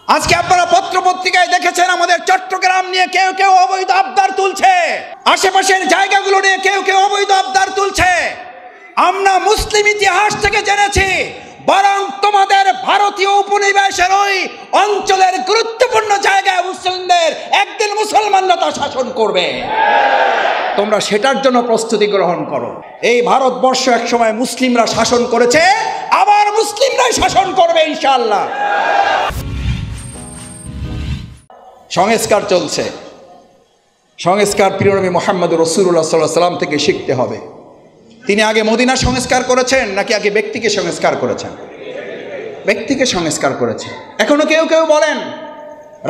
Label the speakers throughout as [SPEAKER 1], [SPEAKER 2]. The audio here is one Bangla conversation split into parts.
[SPEAKER 1] আজকে আপনারা পত্রপত্রিকায় দেখেছেন আমাদের চট্টগ্রাম নিয়ে কেউ কেউ অবৈধ আবদার তুলছে, আশেপাশের জায়গাগুলো নিয়ে কেউ কেউ অবৈধ আবদার তুলছে। আমরা মুসলিম ইতিহাস থেকে জেনেছি বরং তোমাদের ভারতীয় উপনিবেশের ওই অঞ্চলের গুরুত্বপূর্ণ জায়গায় মুসলিমদের একদিন মুসলমানরা তা শাসন করবে। তোমরা সেটার জন্য প্রস্তুতি গ্রহণ করো। এই ভারতবর্ষ একসময় মুসলিমরা শাসন করেছে, আবার মুসলিমরাই শাসন করবে ইনশাআল্লাহ। সংস্কার চলছে, সংস্কার প্রিয় নবী মুহাম্মদ রাসূলুল্লাহ সাল্লাল্লাহু আলাইহি ওয়াসাল্লাম থেকে শিখতে হবে। তিনি আগে মদিনা সংস্কার করেছেন নাকি আগে ব্যক্তিকে সংস্কার করেছেন? ব্যক্তিকে সংস্কার করেছেন। এখনো কেউ কেউ বলেন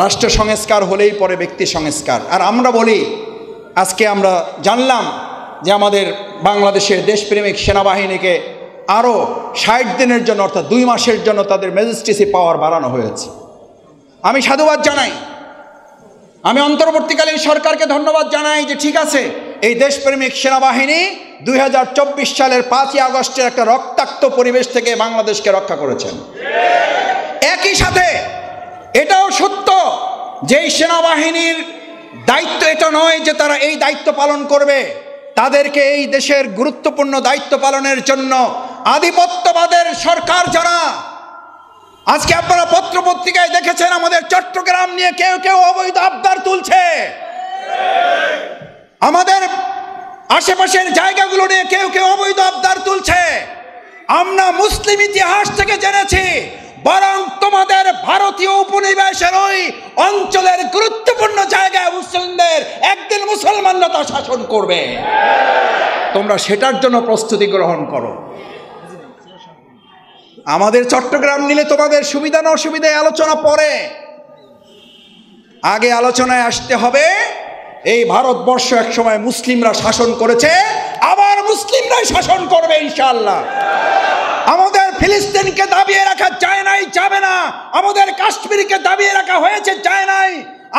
[SPEAKER 1] রাষ্ট্র সংস্কার হলেই পরে ব্যক্তি সংস্কার। আর আমরা বলি, আজকে আমরা জানলাম যে আমাদের বাংলাদেশের দেশপ্রেমিক সেনাবাহিনীকে আরও 60 দিনের জন্য অর্থাৎ 2 মাসের জন্য তাদের ম্যাজিস্ট্রেসি পাওয়ার বাড়ানো হয়েছে। আমি সাধুবাদ জানাই, আমি অন্তর্বর্তীকালীন সরকারকে ধন্যবাদ জানাই যে ঠিক আছে, এই দেশপ্রেমিক সেনাবাহিনী 2024 সালের 5ই আগস্টের একটা রক্তাক্ত পরিবেশ থেকে বাংলাদেশকে রক্ষা করেছেন। একই সাথে এটাও সত্য যে এই সেনাবাহিনীর দায়িত্ব এটা নয় যে তারা এই দায়িত্ব পালন করবে, তাদেরকে এই দেশের গুরুত্বপূর্ণ দায়িত্ব পালনের জন্য আধিপত্যবাদের সরকার যারা, আজকে আপনারা পত্রপত্রিকায় দেখেছেন আমাদের চট্টগ্রাম নিয়ে কেউ কেউ অবৈধ আবদার তুলছে, আমাদের আশেপাশের জায়গাগুলো নিয়ে কেউ কেউ অবৈধ আবদার তুলছে। আমরা মুসলিম ইতিহাস থেকে জেনেছি বরং তোমাদের ভারতীয় উপনিবেশের ওই অঞ্চলের গুরুত্বপূর্ণ জায়গায় মুসলিমদের একদিন মুসলমানরা তা শাসন করবে। তোমরা সেটার জন্য প্রস্তুতি গ্রহণ করো। আমাদের চট্টগ্রাম নিলে তোমাদের সুবিধা না অসুবিধায় আলোচনা পরে, আগে আলোচনায় আসতে হবে এই ভারতবর্ষ একসময় মুসলিমরা শাসন করেছে, আবার মুসলিমরাই শাসন করবে ইনশাআল্লাহ। আমাদের ফিলিস্তিনকে দাবিয়ে রাখা যায় নাই, যাবে না। আমাদের কাশ্মীরকে দাবিয়ে রাখা হয়েছে, যায় নাই।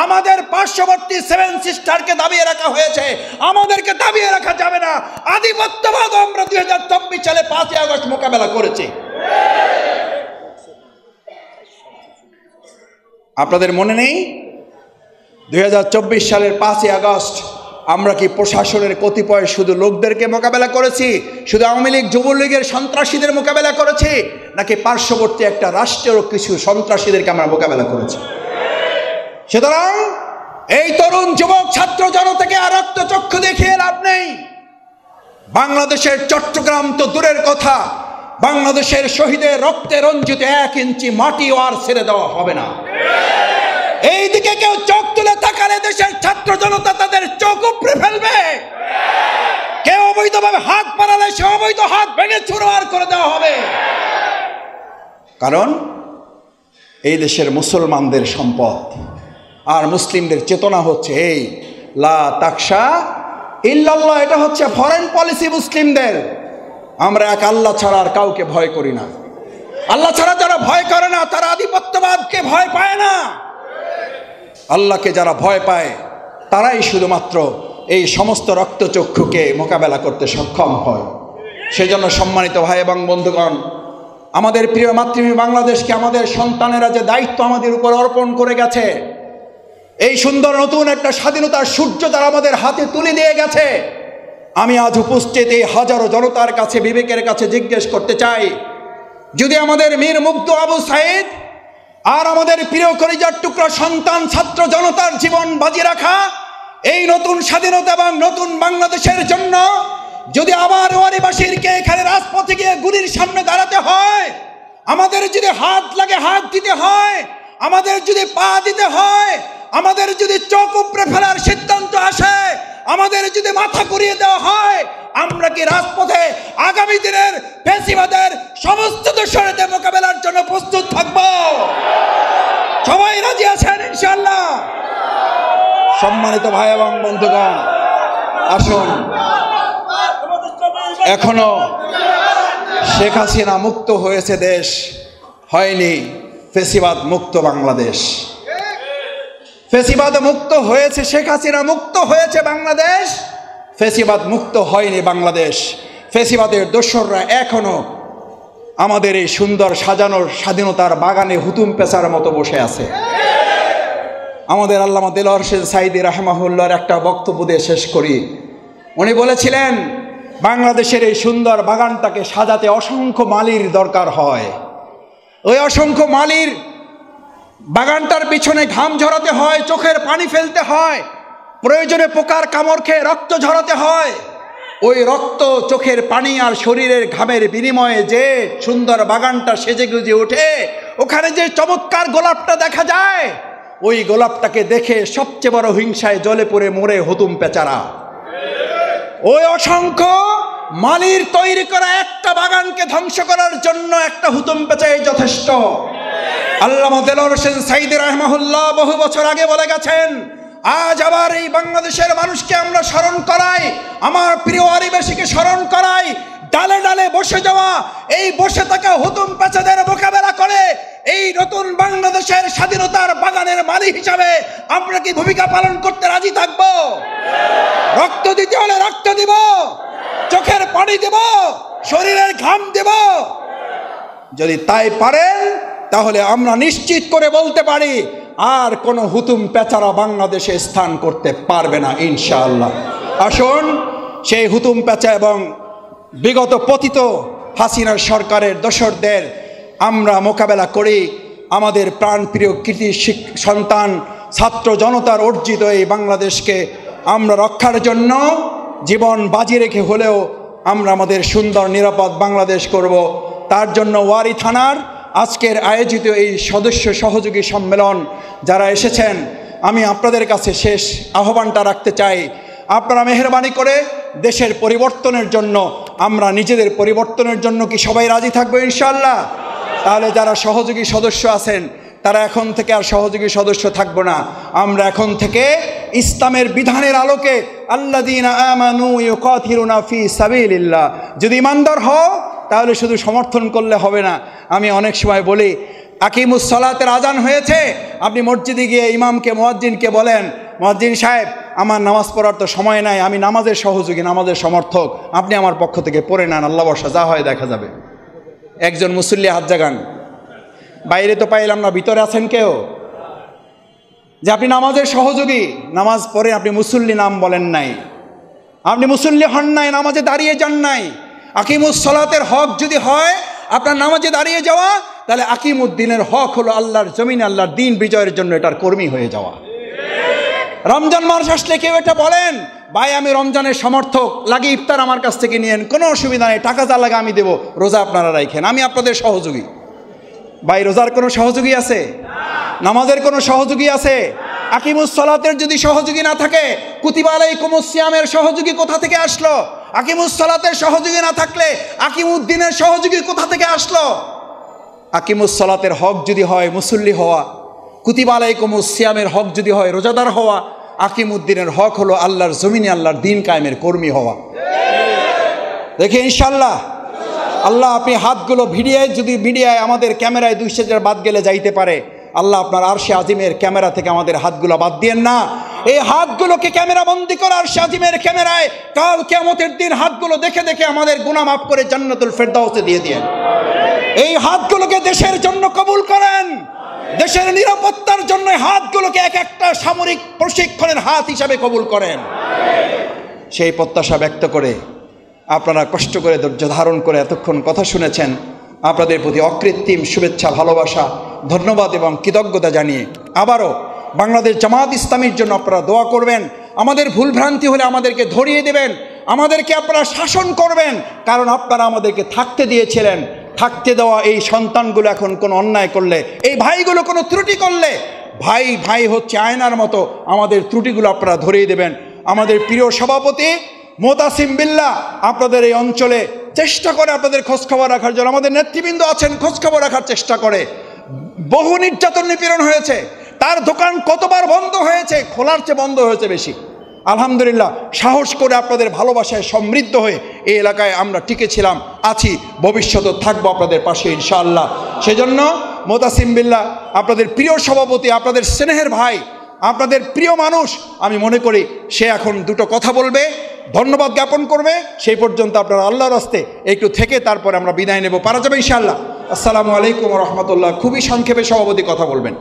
[SPEAKER 1] আমাদের পার্শ্ববর্তী 7 সিস্টারকে দাবিয়ে রাখা হয়েছে, আমাদেরকে দাবিয়ে রাখা যাবে না। আধিপত্যবাদ আমরা 2024 সালে 5ই আগস্ট মোকাবেলা করেছি। আপনাদের মনে নেই 2024 সালের 5ই আগস্ট আমরা কি প্রশাসনের কতিপয় শুধু লোকদেরকে মোকাবেলা করেছি, শুধু আওয়ামী লীগ যুবলীগের সন্ত্রাসীদের মোকাবেলা করেছি, নাকি পার্শ্ববর্তী একটা রাষ্ট্রেরও কিছু সন্ত্রাসীদেরকে আমরা মোকাবেলা করেছি? সুতরাং এই তরুণ যুবক ছাত্র জনতাকে আর রক্তচক্ষু দেখিয়ে লাভ নেই। বাংলাদেশের চট্টগ্রাম তো দূরের কথা, বাংলাদেশের শহীদের রক্তে রঞ্জিত 1 ইঞ্চি মাটিও আর ছেড়ে দেওয়া হবে না। এই দিকে কেউ চোখ তুলে তাকালে দেশের ছাত্র জনতা তাদের চোখ উপড়ে ফেলবে। কেউ অবৈধভাবে হাত বাড়ালে সে অবৈধ হাত ভেঙে চুরমার করে দেওয়া হবে। কারণ এই দেশের মুসলমানদের সম্পদ, আর মুসলিমদের চেতনা হচ্ছে এই লা তাকশা ইল্লাল্লাহ। এটা হচ্ছে ফরেন পলিসি মুসলিমদের। আমরা এক আল্লাহ ছাড়া আর কাউকে ভয় করি না। আল্লাহ ছাড়া যারা ভয় করে না তারা আধিপত্যবাদকে ভয় পায় না। আল্লাহকে যারা ভয় পায় তারাই শুধুমাত্র এই সমস্ত রক্তচক্ষুকে মোকাবেলা করতে সক্ষম হয়। সেজন্য সম্মানিত ভাই এবং বন্ধুগণ, আমাদের প্রিয় মাতৃভূমি বাংলাদেশকে আমাদের সন্তানেরা যে দায়িত্ব আমাদের উপর অর্পণ করে গেছে, এই সুন্দর নতুন একটা স্বাধীনতার সূর্য তারা আমাদের হাতে তুলে দিয়ে গেছে, আমি আজ উপস্থিত এই হাজারো জনতার কাছে বিবেকের কাছে জিজ্ঞেস করতে চাই, যদি আমাদের মীর মুগ্ধ আবু সাইদ আর আমাদের প্রিয় কলিজার টুকরা সন্তান ছাত্র জনতার জীবন বাজি রাখা এই নতুন স্বাধীনতা এবং নতুন বাংলাদেশের জন্য যদি আবার ওয়ারিবাসীরকে এখানে রাজপথে গিয়ে গুলির সামনে দাঁড়াতে হয়, আমাদের যদি হাত লাগে হাত দিতে হয়, আমাদের যদি পা দিতে হয়, আমাদের যদি চোখ উপড়ে ফেলার সিদ্ধান্ত আসে, আমাদের যদি মাথা ঘুরিয়ে দেওয়া হয়, আমরা কি রাজপথে আগামী দিনের ফ্যাসিবাদের সমস্ত দূষণের মোকাবেলার জন্য প্রস্তুত থাকব? সবাই রাজি আছেন ইনশাআল্লাহ? সম্মানিত ভাই এবং বন্ধুগণ, আসুন, এখনো শেখ হাসিনা মুক্ত হয়েছে দেশ, হয়নি ফ্যাসিবাদ মুক্ত বাংলাদেশ। ফ্যাসিবাদ মুক্ত হয়েছে শেখ হাসিনা, মুক্ত হয়েছে বাংলাদেশ, ফ্যাসিবাদ মুক্ত হয়নি বাংলাদেশ। ফ্যাসিবাদের দোসররা এখনো আমাদের এই সুন্দর সাজানোর স্বাধীনতার বাগানে হুতুম পেঁচার মতো বসে আছে। আমাদের আল্লামা দেলোয়ার হোসেন সাঈদী রাহিমাহুল্লাহর একটা বক্তব্য দিয়ে শেষ করি। উনি বলেছিলেন, বাংলাদেশের এই সুন্দর বাগানটাকে সাজাতে অসংখ্য মালির দরকার হয়। ওই অসংখ্য মালির বাগানটার পিছনে ঘাম ঝরাতে হয়, চোখের পানি ফেলতে হয়, প্রয়োজনে পোকার কামড় খেয়ে রক্ত ঝরাতে হয়। ওই রক্ত, চোখের পানি আর শরীরের ঘামের বিনিময়ে যে সুন্দর বাগানটা সেজে গুজে ওঠে, ওখানে যে চমৎকার গোলাপটা দেখা যায়, ওই গোলাপটাকে দেখে সবচেয়ে বড় হিংসায় জ্বলে পড়ে মরে হুতুম পেচারা। ওই অসংখ্য মালির তৈরি করা একটা বাগানকে ধ্বংস করার জন্য একটা হুতুম পেঁচাই যথেষ্ট। আল্লামা দেলোয়ার হোসেন সাঈদী রাহিমাহুল্লাহ বহু বছর আগে বলে গেছেন, আজ আবার এই বাংলাদেশের মানুষকে আমরা স্মরণ করাই, আমার প্রিয় আদিবাসীকে স্মরণ করাই, ডালে ডালে বসে যাওয়া এই বসে থাকা হুতুম পেঁচাদের মোকাবেলা করে এই নতুন বাংলাদেশের স্বাধীনতার বাগানের মালিক হিসাবে আমরা কি ভূমিকা পালন করতে রাজি থাকব? রক্ত দিতে হলে রক্ত দিব, চোখের পানি দেব, শরীরের ঘাম দেব। যদি তাই পারেন তাহলে আমরা নিশ্চিত করে বলতে পারি, আর কোনো হুতুম পেচারা বাংলাদেশে স্থান করতে পারবে না ইনশাআল্লাহ। আসুন সেই হুতুম পেঁচা এবং বিগত পতিত হাসিনার সরকারের দোসরদের আমরা মোকাবেলা করি। আমাদের প্রাণপ্রিয় কৃতি সন্তান ছাত্র জনতার অর্জিত এই বাংলাদেশকে আমরা রক্ষার জন্য জীবন বাজি রেখে হলেও আমরা আমাদের সুন্দর নিরাপদ বাংলাদেশ করব। তার জন্য ওয়ারী থানার আজকের আয়োজিত এই সদস্য সহযোগী সম্মেলন যারা এসেছেন, আমি আপনাদের কাছে শেষ আহ্বানটা রাখতে চাই, আপনারা মেহেরবানি করে দেশের পরিবর্তনের জন্য, আমরা নিজেদের পরিবর্তনের জন্য কি সবাই রাজি থাকবো ইনশাআল্লাহ? তাহলে যারা সহযোগী সদস্য আছেন তারা এখন থেকে আর সহযোগী সদস্য থাকবো না। আমরা এখন থেকে ইসলামের বিধানের আলোকে আল্লাযীনা আমানু ইউকাতিলুনা ফি সাবিলিল্লাহ, যদি ইমানদার হও তাহলে শুধু সমর্থন করলে হবে না। আমি অনেক সময় বলি, আকিমুস সালাতের আজান হয়েছে, আপনি মসজিদে গিয়ে ইমামকে, মুয়াজ্জিনকে বলেন, মুয়াজ্জিন সাহেব আমার নামাজ পড়ার তো সময় নাই, আমি নামাজের সহযোগী, নামাজের সমর্থক, আপনি আমার পক্ষ থেকে পড়ে নেন, আল্লাহ বর্ষা যা হয় দেখা যাবে। একজন মুসল্লি হাত জাগান, বাইরে তো পাইলাম না, ভিতরে আছেন কেউ? যে আপনি নামাজের সহযোগী, নামাজ পড়ে আপনি মুসল্লি নাম বলেন নাই, আপনি মুসল্লি হন নাই, নামাজে দাঁড়িয়ে যান নাই। আকিমুস সালাতের হক যদি হয় আপনার নামাজে দাঁড়িয়ে যাওয়া, তাহলে আকিমুদ্দিনের হক হলো আল্লাহর জমিনে আল্লাহর দিন বিজয়ের জন্য এটার কর্মী হয়ে যাওয়া। রমজান মাস আসলে কেউ এটা বলেন, ভাই আমি রমজানের সমর্থক, লাগে ইফতার আমার কাছ থেকে নিয়েন, কোনো অসুবিধা নেই, টাকা যা লাগে আমি দেবো, রোজা আপনারা রাখেন, আমি আপনাদের সহযোগী। ভাই রোজার কোনো সহযোগী আছে? নামাজের কোনো সহযোগী আছে? আকিমুস সালাতের যদি সহযোগী না থাকে, কুতিবা আলাইকুমুস সিয়ামের সহযোগী কোথা থেকে আসলো? আকিমুস সালাতের সহযোগী না থাকলে আকিমুদ্দিনের সহযোগী কোথা থেকে আসলো? আকিমুস সালাতের হক যদি হয় মুসল্লি হওয়া, কুতিবা আলাইকুমুস সিয়ামের হক যদি হয় রোজাদার হওয়া, আকিমুদ্দিনের হক হলো আল্লাহর জমিনে আল্লাহর দিন কায়েমের কর্মী হওয়া। দেখে ইনশাল্লাহ আল্লাহ, আপনি হাতগুলো ভিডিয়ায়, যদি মিডিয়ায় আমাদের ক্যামেরায় 2 সেজদার বাদ গেলে যাইতে পারে, আল্লাহ আপনার আরশে আজিমের ক্যামেরা থেকে আমাদের হাতগুলো বাদ দিয়েন না। এই হাতগুলোকে ক্যামেরা বন্দি করে আরশে আজিমের ক্যামেরায় কাল কিয়ামতের দিন হাতগুলো দেখে দেখে আমাদের গুনাহ মাফ করে জান্নাতুল ফেরদাউসে দিয়ে দিয়েন। এই হাতগুলোকে দেশের জন্য কবুল করেন, দেশের নিরাপত্তার জন্য হাতগুলোকে এক একটা সামরিক প্রশিক্ষণের হাত হিসাবে কবুল করেন। সেই প্রত্যাশা ব্যক্ত করে আপনারা কষ্ট করে ধৈর্য ধারণ করে এতক্ষণ কথা শুনেছেন, আপনাদের প্রতি অকৃত্রিম শুভেচ্ছা, ভালোবাসা, ধন্যবাদ এবং কৃতজ্ঞতা জানিয়ে আবারও বাংলাদেশ জামাত ইসলামীর জন্য আপনারা দোয়া করবেন। আমাদের ভুলভ্রান্তি হলে আমাদেরকে ধরিয়ে দেবেন, আমাদেরকে আপনারা শাসন করবেন, কারণ আপনারা আমাদেরকে থাকতে দিয়েছিলেন। থাকতে দেওয়া এই সন্তানগুলো এখন কোনো অন্যায় করলে, এই ভাইগুলো কোনো ত্রুটি করলে, ভাই ভাই হচ্ছে আয়নার মতো, আমাদের ত্রুটিগুলো আপনারা ধরিয়ে দেবেন। আমাদের প্রিয় সভাপতি মোতাসিম বিল্লাহ আপনাদের এই অঞ্চলে চেষ্টা করে আপনাদের খোঁজখবর রাখার জন্য, আমাদের নেতৃবৃন্দ আছেন খোঁজখবর রাখার চেষ্টা করে। বহু নির্যাতন নিপীড়ন হয়েছে, তার দোকান কতবার বন্ধ হয়েছে, খোলার চেয়ে বন্ধ হয়েছে বেশি। আলহামদুলিল্লাহ সাহস করে আপনাদের ভালোবাসায় সমৃদ্ধ হয়ে এই এলাকায় আমরা টিকেছিলাম, আছি, ভবিষ্যতে থাকবো আপনাদের পাশে ইনশাআল্লাহ। সেজন্য মোতাসিম বিল্লাহ আপনাদের প্রিয় সভাপতি, আপনাদের স্নেহের ভাই, আপনাদের প্রিয় মানুষ, আমি মনে করি সে এখন দুটো কথা বলবে। ধন্যবাদ জ্ঞাপন করবে। সেই পর্যন্ত আপনারা আল্লাহর রাস্তে একটু থেকে তারপরে আমরা বিদায় নেব। পারা যাবে ইনশাআল্লাহ। আসসালামু আলাইকুম রহমতুল্লাহ। খুবই সংক্ষেপে সভাপতি কথা বলবেন।